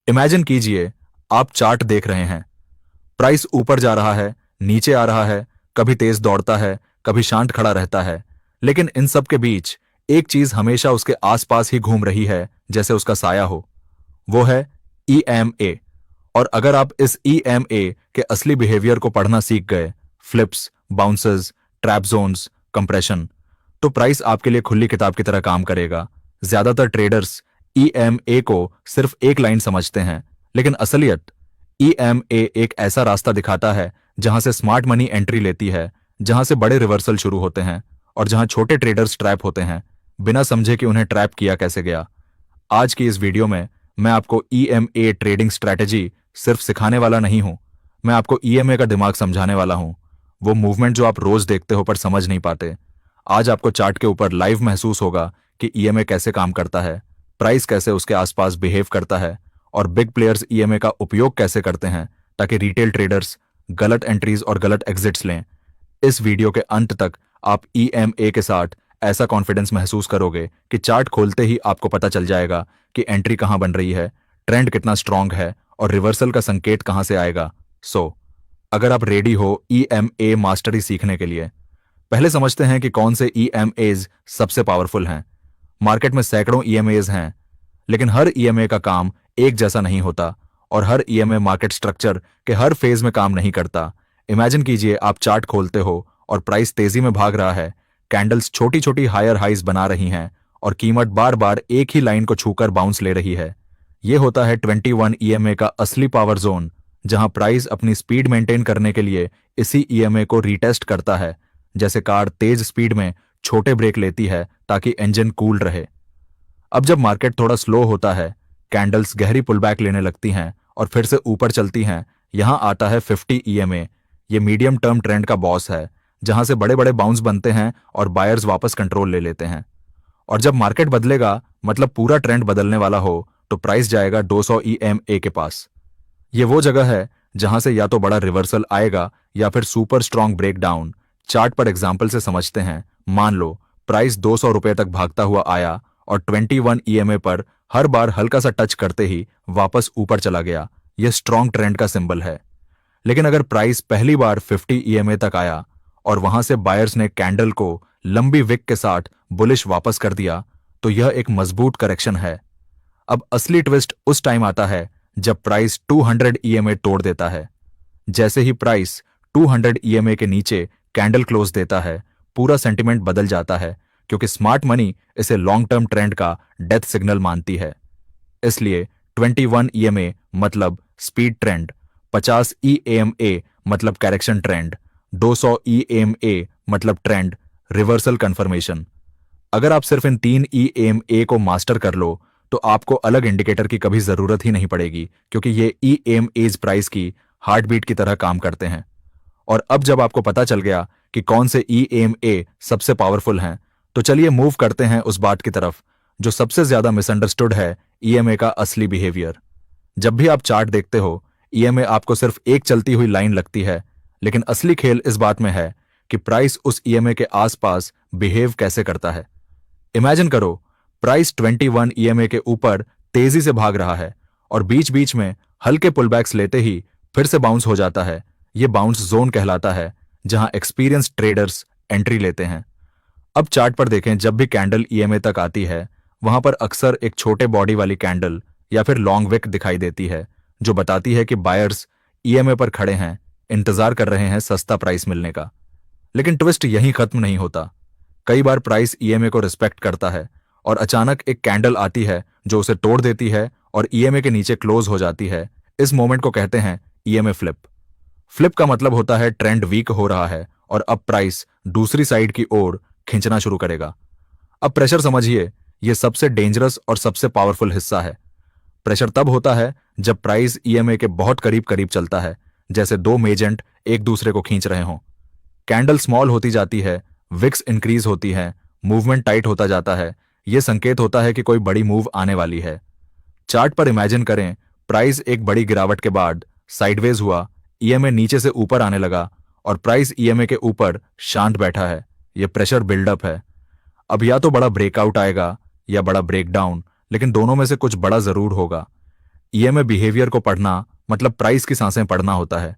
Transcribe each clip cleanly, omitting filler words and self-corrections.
Imagine कीजिए, आप chart देख रहे हैं। प्राइस ऊपर जा रहा है, नीचे आ रहा है, कभी तेज दौड़ता है, कभी शांत खड़ा रहता है। लेकिन इन सब के बीच एक चीज हमेशा उसके आसपास ही घूम रही है, जैसे उसका साया हो। वो है ईएमए। और अगर आप इस ईएमए के असली बिहेवियर को पढ़ना सीख गए, flips, bounces, trap zones, compression, तो प्राइस आपके लिए खुली किताब की तरह काम करेगा। ज्यादातर ट्रेडर्स ईएमए को सिर्फ एक लाइन समझते हैं, लेकिन असलियत ईएमए एक ऐसा रास्ता दिखाता है जहां से स्मार्ट मनी एंट्री लेती है, जहां से बड़े रिवर्सल शुरू होते हैं और जहां छोटे ट्रेडर्स ट्रैप होते हैं, बिना समझे कि उन्हें ट्रैप किया कैसे गया। आज की इस वीडियो में मैं आपको ईएमए ट्रेडिंग स्ट्रैटेजी सिर्फ सिखाने वाला नहीं हूं, मैं आपको ईएमए का दिमाग समझाने वाला हूं। वो मूवमेंट जो आप रोज देखते हो पर समझ नहीं पाते। आज आपको चार्ट के ऊपर लाइव महसूस होगा कि ईएमए कैसे काम करता है, प्राइस कैसे उसके आसपास बिहेव करता है और बिग प्लेयर्स ईएमए का उपयोग कैसे करते हैं ताकि रिटेल ट्रेडर्स गलत एंट्रीज और गलत एग्जिट्स लें। इस वीडियो के अंत तक आप ईएमए के साथ ऐसा कॉन्फिडेंस महसूस करोगे कि चार्ट खोलते ही आपको पता चल जाएगा कि एंट्री कहां बन रही है, ट्रेंड कितना स्ट्रांग है और रिवर्सल का संकेत कहां से आएगा। अगर आप रेडी हो ईएमए मास्टरी सीखने के लिए, पहले समझते हैं कि कौन से ईएमएज सबसे पावरफुल हैं। मार्केट में सैकड़ों ईएमएज हैं, लेकिन हर ईएमए का काम एक जैसा नहीं होता और हर ईएमए मार्केट स्ट्रक्चर के हर फेज में काम नहीं करता। इमेजिन कीजिए, आप चार्ट खोलते हो और प्राइस तेजी में भाग रहा है, कैंडल्स छोटी छोटी हायर हाइज बना रही हैं और कीमत बार बार एक ही लाइन को छूकर बाउंस ले रही है। यह होता है 21 ईएमए का असली पावर जोन, जहां प्राइस अपनी स्पीड मेंटेन करने के लिए इसी ईएमए को रीटेस्ट करता है, जैसे कार तेज स्पीड में छोटे ब्रेक लेती है ताकि इंजन कूल रहे। अब जब मार्केट थोड़ा स्लो होता है, कैंडल्स गहरी पुलबैक लेने लगती हैं और फिर से ऊपर चलती हैं। यहां आता है 50 ईएमए। ये मीडियम टर्म ट्रेंड का बॉस है, जहां से बड़े बड़े बाउंस बनते हैं और बायर्स वापस कंट्रोल ले लेते हैं। और जब मार्केट बदलेगा, मतलब पूरा ट्रेंड बदलने वाला हो, तो प्राइस जाएगा 200 ईएमए के पास। ये वो जगह है जहां से या तो बड़ा रिवर्सल आएगा या फिर सुपर स्ट्रॉन्ग ब्रेकडाउन। चार्ट पर एग्जाम्पल से समझते हैं। मान लो प्राइस 200 रुपए तक भागता हुआ आया और 21 ईएमए पर हर बार हल्का सा टच करते ही वापस ऊपर चला गया। यह स्ट्रॉन्ग ट्रेंड का सिंबल है। लेकिन अगर प्राइस पहली बार 50 ईएमए तक आया और वहां से बायर्स ने कैंडल को लंबी विक के साथ बुलिश वापस कर दिया, तो यह एक मजबूत करेक्शन है। अब असली ट्विस्ट उस टाइम आता है जब प्राइस 200 ईएमए तोड़ देता है। जैसे ही प्राइस 200 ईएमए के नीचे कैंडल क्लोज देता है, पूरा सेंटिमेंट बदल जाता है, क्योंकि स्मार्ट मनी इसे लॉन्ग टर्म ट्रेंड का डेथ सिग्नल मानती है। इसलिए 21 ईएमए मतलब स्पीड ट्रेंड, 50 ईएमए मतलब करेक्शन ट्रेंड, 200 ईएमए मतलब ट्रेंड रिवर्सल कंफर्मेशन। अगर आप सिर्फ इन 3 ईएमए को मास्टर कर लो, तो आपको अलग इंडिकेटर की कभी जरूरत ही नहीं पड़ेगी, क्योंकि ये ईएमएज प्राइस की हार्टबीट की तरह काम करते हैं। और अब जब आपको पता चल गया कि कौन से ईएमए सबसे पावरफुल हैं, तो चलिए मूव करते हैं उस बात की तरफ जो सबसे ज्यादा मिसअंडरस्टूड है, ईएमए का असली बिहेवियर। जब भी आप चार्ट देखते हो, ईएमए आपको सिर्फ एक चलती हुई लाइन लगती है, लेकिन असली खेल इस बात में है कि प्राइस उस ईएमए के आसपास बिहेव कैसे करता है। इमेजिन करो, प्राइस 21 ईएमए के ऊपर तेजी से भाग रहा है और बीच बीच में हल्के पुलबैक्स लेते ही फिर से बाउंस हो जाता है। यह बाउंस जोन कहलाता है, जहां एक्सपीरियंस ट्रेडर्स एंट्री लेते हैं। अब चार्ट पर देखें, जब भी कैंडल ईएमए तक आती है, वहां पर अक्सर एक छोटे बॉडी वाली कैंडल या फिर लॉन्ग विक दिखाई देती है, जो बताती है कि बायर्स ईएमए पर खड़े हैं, इंतजार कर रहे हैं सस्ता प्राइस मिलने का। लेकिन ट्विस्ट यहीं खत्म नहीं होता। कई बार प्राइस ईएमए को रिस्पेक्ट करता है और अचानक एक कैंडल आती है जो उसे तोड़ देती है और ईएमए के नीचे क्लोज हो जाती है। इस मोमेंट को कहते हैं ईएमए फ्लिप। फ्लिप का मतलब होता है ट्रेंड वीक हो रहा है और अब प्राइस दूसरी साइड की ओर खींचना शुरू करेगा। अब प्रेशर समझिए, यह सबसे डेंजरस और सबसे पावरफुल हिस्सा है। प्रेशर तब होता है जब प्राइस ईएमए के बहुत करीब करीब चलता है, जैसे दो मेजेंट एक दूसरे को खींच रहे हों। कैंडल स्मॉल होती जाती है, विक्स इंक्रीज होती है, मूवमेंट टाइट होता जाता है। यह संकेत होता है कि कोई बड़ी मूव आने वाली है। चार्ट पर इमेजिन करें, प्राइस एक बड़ी गिरावट के बाद साइडवेज हुआ, ईएमए नीचे से ऊपर आने लगा और प्राइस ईएमए के ऊपर शांत बैठा है। यह प्रेशर बिल्डअप है। अब या तो बड़ा ब्रेकआउट आएगा या बड़ा ब्रेकडाउन, लेकिन दोनों में से कुछ बड़ा जरूर होगा। ईएमए बिहेवियर को पढ़ना मतलब प्राइस की सांसें पढ़ना होता है।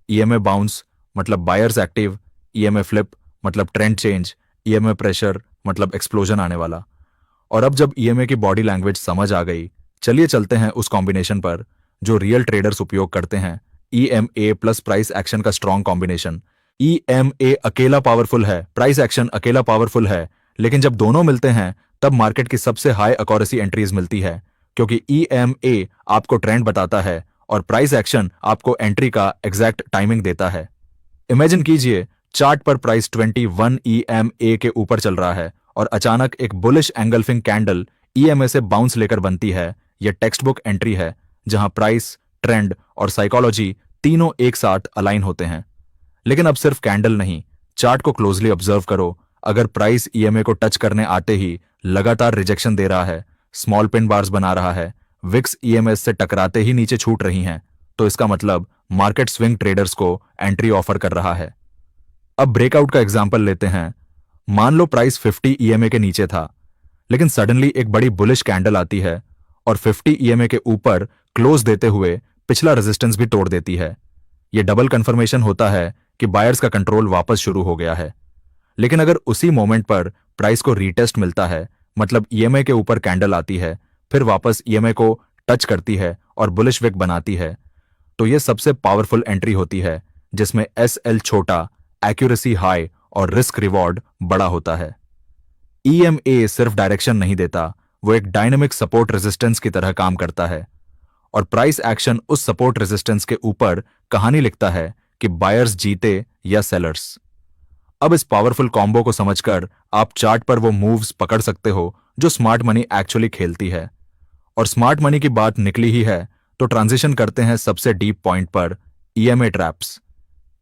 ईएमए बाउंस मतलब बायर्स एक्टिव, ईएमए फ्लिप मतलब ट्रेंड चेंज, ईएमए प्रेशर मतलब एक्सप्लोजन आने वाला। और अब जब ईएमए की बॉडी लैंग्वेज समझ आ गई, चलिए चलते हैं उस कॉम्बिनेशन पर जो रियल ट्रेडर्स उपयोग करते हैं। ईएमए प्लस प्राइस एक्शन का स्ट्रॉन्ग कॉम्बिनेशन। ईएमए अकेला पावरफुल है, प्राइस एक्शन अकेला पावरफुल है, लेकिन जब दोनों मिलते हैं तब मार्केट की सबसे हाई अक्यूरेसी एंट्रीज मिलती है, क्योंकि ईएमए आपको ट्रेंड बताता है और प्राइस एक्शन आपको एंट्री का एग्जैक्ट टाइमिंग देता है। इमेजिन कीजिए, चार्ट पर प्राइस 21 ईएमए के ऊपर चल रहा है और अचानक एक बुलिश एंगल्फिंग कैंडल ईएमए से बाउंस लेकर बनती है। यह टेक्स्ट बुक एंट्री है जहां प्राइस, ट्रेंड और साइकोलॉजी तीनों एक साथ अलाइन होते हैं। लेकिन अब सिर्फ कैंडल नहीं, चार्ट को क्लोजली ऑब्जर्व करो। अगर प्राइस ईएमए को टच करने आते ही लगातार रिजेक्शन दे रहा है, स्मॉल पिन बार्स बना रहा है, विक्स ईएमएस से टकराते ही नीचे छूट रही हैं, तो इसका मतलब मार्केट स्विंग ट्रेडर्स को एंट्री ऑफर कर रहा है। अब ब्रेकआउट का एग्जांपल लेते हैं। मान लो प्राइस 50 ईएमए के नीचे था, लेकिन सडनली एक बड़ी बुलिश कैंडल आती है और 50 ईएमए के ऊपर क्लोज देते हुए पिछला रेजिस्टेंस भी तोड़ देती है। यह डबल कंफर्मेशन होता है कि बायर्स का कंट्रोल वापस शुरू हो गया है। लेकिन अगर उसी मोमेंट पर प्राइस को रीटेस्ट मिलता है, मतलब ईएमए के ऊपर कैंडल आती है, फिर वापस ईएमए को टच करती है और बुलिश विक बनाती है, तो यह सबसे पावरफुल एंट्री होती है जिसमें एसएल छोटा, एक्यूरेसी हाई और रिस्क रिवॉर्ड बड़ा होता है। ईएमए सिर्फ डायरेक्शन नहीं देता, वो एक डायनेमिक सपोर्ट रेजिस्टेंस की तरह काम करता है और प्राइस एक्शन उस सपोर्ट रेजिस्टेंस के ऊपर कहानी लिखता है कि बायर्स जीते या सेलर्स। अब इस पावरफुल कॉम्बो को समझकर आप चार्ट पर वो मूव्स पकड़ सकते हो जो स्मार्ट मनी एक्चुअली खेलती है। और स्मार्ट मनी की बात निकली ही है तो ट्रांजिशन करते हैं सबसे डीप पॉइंट पर, ईएमए ट्रैप्स।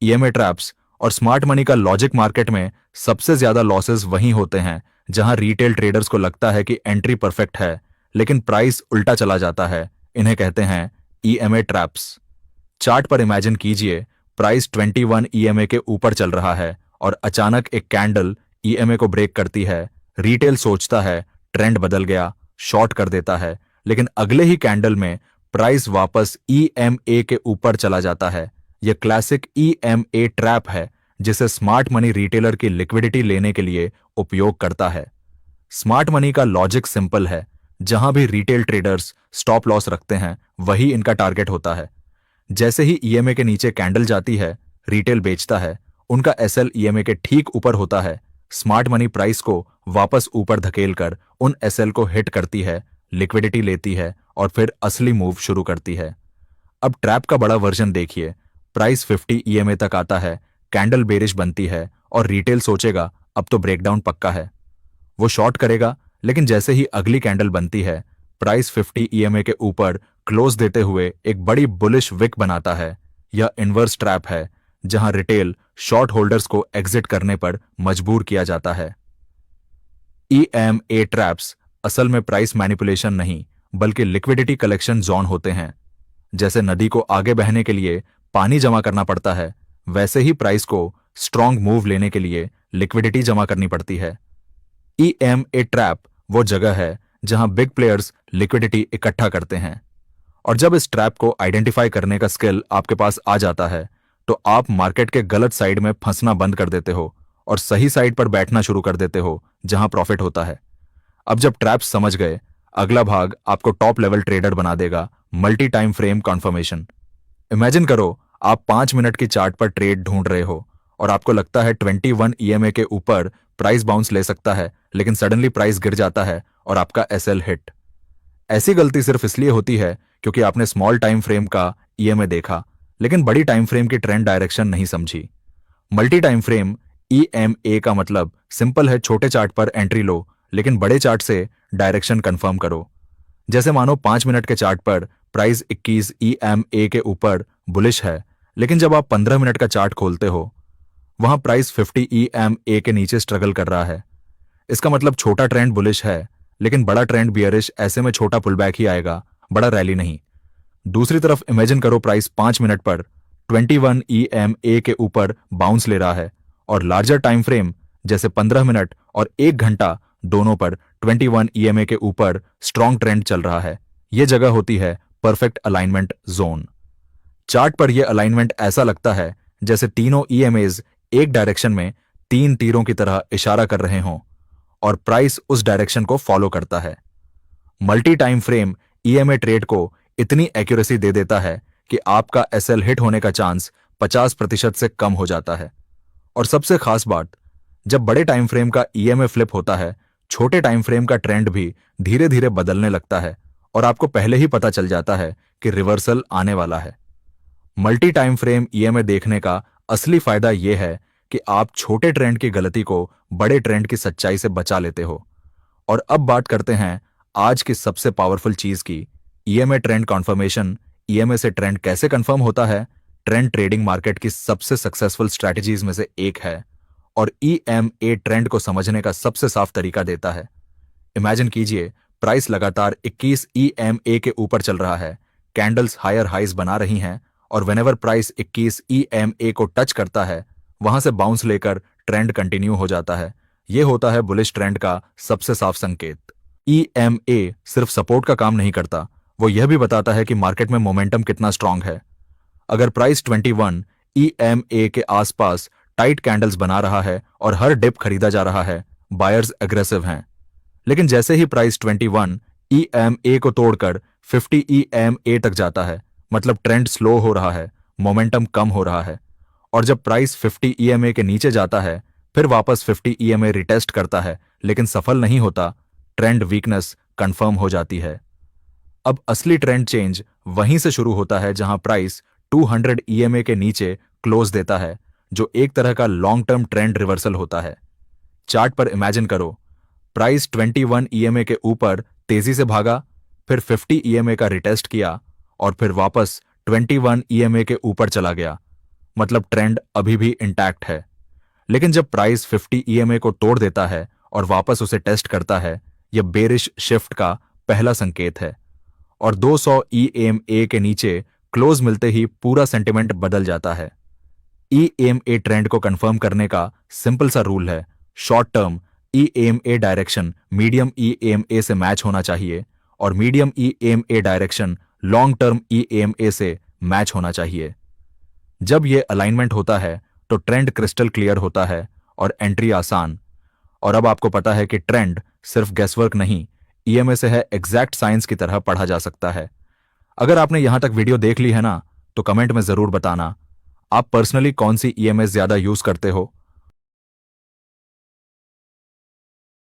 ईएमए ट्रैप्स और स्मार्ट मनी का लॉजिक मार्केट में सबसे ज्यादा लॉसेस वहीं होते हैं जहां रिटेल ट्रेडर्स को लगता है कि एंट्री परफेक्ट है, लेकिन प्राइस उल्टा चला जाता है। इन्हें कहते हैं ईएमए ट्रैप्स। चार्ट पर इमेजिन कीजिए, प्राइस 21 ईएमए के ऊपर चल रहा है और अचानक एक कैंडल ईएमए को ब्रेक करती है। रिटेल सोचता है ट्रेंड बदल गया, शॉर्ट कर देता है, लेकिन अगले ही कैंडल में प्राइस वापस ईएमए के ऊपर चला जाता है। यह क्लासिक ईएमए ट्रैप है जिसे स्मार्ट मनी रिटेलर की लिक्विडिटी लेने के लिए उपयोग करता है। स्मार्ट मनी का लॉजिक सिंपल है, जहां भी रिटेल ट्रेडर्स स्टॉप लॉस रखते हैं वही इनका टारगेट होता है। जैसे ही ईएमए के नीचे कैंडल जाती है, रिटेल बेचता है, उनका एसएल ईएमए के ठीक ऊपर होता है। स्मार्ट मनी प्राइस को वापस ऊपर धकेलकर उन एसएल को हिट करती है, लिक्विडिटी लेती है और फिर असली मूव शुरू करती है। अब ट्रैप का बड़ा वर्जन देखिए, प्राइस 50 ईएमए तक आता है, कैंडल बेरिश बनती है और रिटेल सोचेगा अब तो ब्रेकडाउन पक्का है। वो शॉर्ट करेगा, लेकिन जैसे ही अगली कैंडल बनती है, प्राइस 50 ईएमए के ऊपर क्लोज देते हुए एक बड़ी बुलिश विक बनाता है। यह इन्वर्स ट्रैप है जहां रिटेल शॉर्ट होल्डर्स को एग्जिट करने पर मजबूर किया जाता है। ईएमए ट्रैप्स असल में प्राइस मैनिपुलेशन नहीं, बल्कि लिक्विडिटी कलेक्शन जोन होते हैं। जैसे नदी को आगे बहने के लिए पानी जमा करना पड़ता है, वैसे ही प्राइस को स्ट्रॉन्ग मूव लेने के लिए लिक्विडिटी जमा करनी पड़ती है। ईएमए ट्रैप वो जगह है जहां बिग प्लेयर्स लिक्विडिटी इकट्ठा करते हैं। और जब इस ट्रैप को आइडेंटिफाई करने का स्किल आपके पास आ जाता है, तो आप मार्केट के गलत साइड में फंसना बंद कर देते हो और सही साइड पर बैठना शुरू कर देते हो जहां प्रॉफिट होता है। अब जब ट्रैप्स समझ गए, अगला भाग आपको टॉप लेवल ट्रेडर बना देगा, multi time frame conformation. Imagine करो, आप 5 मिनट की चार्ट पर ट्रेड ढूंढ रहे हो और आपको लगता है 21 ईएमए के ऊपर प्राइस बाउंस ले सकता है, लेकिन सडनली प्राइस गिर जाता है और आपका एसएल हिट। ऐसी गलती सिर्फ इसलिए होती है क्योंकि आपने स्मॉल टाइम फ्रेम का ईएमए देखा, लेकिन बड़ी टाइम फ्रेम की ट्रेंड डायरेक्शन नहीं समझी। मल्टी टाइम फ्रेम ईएमए का मतलब सिंपल है, छोटे चार्ट पर एंट्री लो, लेकिन बड़े चार्ट से डायरेक्शन कंफर्म करो। जैसे मानो 5 मिनट के चार्ट पर प्राइस 21 ईएमए के ऊपर बुलिश है, लेकिन जब आप 15 मिनट का चार्ट खोलते हो, वहां प्राइस 50 ईएमए के नीचे स्ट्रगल कर रहा है। इसका मतलब छोटा ट्रेंड बुलिश है, लेकिन बड़ा ट्रेंड बियरिश। ऐसे में छोटा पुलबैक ही आएगा, बड़ा रैली नहीं। दूसरी तरफ इमेजिन करो, प्राइस 5 मिनट पर 21 ईएमए के ऊपर बाउंस ले रहा है और लार्जर टाइम फ्रेम जैसे 15 मिनट और 1 घंटा दोनों पर 21 ईएमए के ऊपर स्ट्रॉन्ग ट्रेंड चल रहा है। यह जगह होती है परफेक्ट अलाइनमेंट जोन। चार्ट पर यह अलाइनमेंट ऐसा लगता है जैसे तीनों ईएमएज एक डायरेक्शन में तीन तीरों की तरह इशारा कर रहे हों और प्राइस उस डायरेक्शन को फॉलो करता है। Multi time frame EMA trade को इतनी एक्यूरेसी दे देता है कि आपका एसएल हिट होने का चांस 50% से कम हो जाता है। और सबसे खास बात, जब बड़े टाइम फ्रेम का ईएमए फ्लिप होता है, छोटे टाइम फ्रेम का ट्रेंड भी धीरे धीरे बदलने लगता है और आपको पहले ही पता चल जाता है कि रिवर्सल आने वाला है। मल्टी टाइम फ्रेम ईएमए देखने का असली फायदा यह है कि आप छोटे ट्रेंड की गलती को बड़े ट्रेंड की सच्चाई से बचा लेते हो। और अब बात करते हैं आज की सबसे पावरफुल चीज की, ईएमए ट्रेंड कॉन्फर्मेशन। ईएमए से ट्रेंड कैसे कंफर्म होता है? ट्रेंड ट्रेडिंग मार्केट की सबसे सक्सेसफुल स्ट्रैटेजीज में से एक है और ईएमए ट्रेंड को समझने का सबसे साफ तरीका देता है। इमेजिन कीजिए, प्राइस लगातार 21 ईएमए के ऊपर चल रहा है, कैंडल्स हायर हाइज बना रही हैं और व्हेनेवर प्राइस 21 ईएमए को टच करता है, वहां से बाउंस लेकर ट्रेंड कंटिन्यू हो जाता है। यह होता है बुलिश ट्रेंड का सबसे साफ संकेत। ईएमए सिर्फ सपोर्ट का काम नहीं करता, वो यह भी बताता है कि मार्केट में मोमेंटम कितना स्ट्रांग है। अगर प्राइस 21 ईएमए के आसपास टाइट कैंडल्स बना रहा है और हर डिप खरीदा जा रहा है, बायर्स एग्रेसिव हैं। लेकिन जैसे ही प्राइस 21 ईएमए को तोड़कर 50 ईएमए तक जाता है, मतलब ट्रेंड स्लो हो रहा है, मोमेंटम कम हो रहा है। और जब प्राइस 50 ईएमए के नीचे जाता है, फिर वापस 50 ईएमए रिटेस्ट करता है लेकिन सफल नहीं होता, ट्रेंड वीकनेस कंफर्म हो जाती है। अब असली ट्रेंड चेंज वहीं से शुरू होता है जहां प्राइस 200 ईएमए के नीचे क्लोज देता है, जो एक तरह का लॉन्ग टर्म ट्रेंड रिवर्सल होता है। चार्ट पर इमेजिन करो, प्राइस 21 ईएमए के ऊपर तेजी से भागा, फिर 50 ईएमए का रिटेस्ट किया और फिर वापस 21 ईएमए के ऊपर चला गया, मतलब ट्रेंड अभी भी इंटैक्ट है। लेकिन जब प्राइस 50 ईएमए को तोड़ देता है और वापस उसे टेस्ट करता है, यह बेरिश शिफ्ट का पहला संकेत है। और 200 ईएमए के नीचे क्लोज मिलते ही पूरा सेंटिमेंट बदल जाता है। ईएमए ट्रेंड को कंफर्म करने का सिंपल सा रूल है, short term EMA direction medium EMA से मैच होना चाहिए और medium EMA direction long term EMA से मैच होना चाहिए। जब यह अलाइनमेंट होता है तो ट्रेंड क्रिस्टल क्लियर होता है और एंट्री आसान। और अब आपको पता है कि ट्रेंड सिर्फ गेसवर्क नहीं, ईएमए से है एग्जैक्ट साइंस की तरह पढ़ा जा सकता है। अगर आपने यहां तक वीडियो देख ली है ना, तो कमेंट में जरूर बताना आप पर्सनली कौन सी ईएमए ज्यादा यूज करते हो